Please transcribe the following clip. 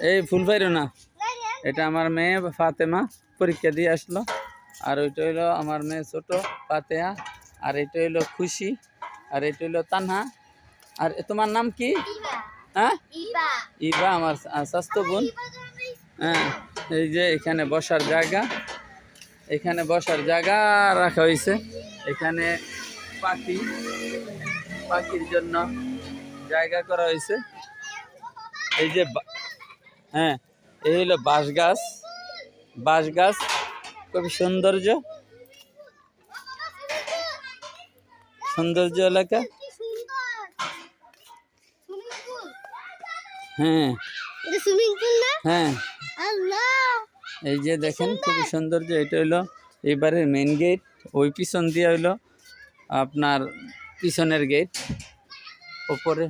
এই ফুল পাইরো না, এটা আমার মেয়ে ফাতেমা পরীক্ষা দিয়ে আসলো। আর ওইটা হইলো আমার মেয়ে ছোট ফাতেহা। আর এটা হইলো খুশি। আর এটা হইলো তানহা। আর তোমার নাম কি? হ্যাঁ, ইবা আমার স্বাস্থ্য বোন। হ্যাঁ, এই যে এখানে বসার জায়গা, এখানে বসার জায়গা রাখা হয়েছে। এখানে পাখির জন্য জায়গা করা হয়েছে। এই যে হ্যাঁ, এই হলো বাঁশ গাছ খুবই সৌন্দর্য এলাকা। হ্যাঁ হ্যাঁ, এই যে দেখেন খুবই সৌন্দর্য। এটা হইলো এবারের মেইন গেট। ওই পিছন দিয়ে হইলো আপনার পিছনের গেট। ওপরে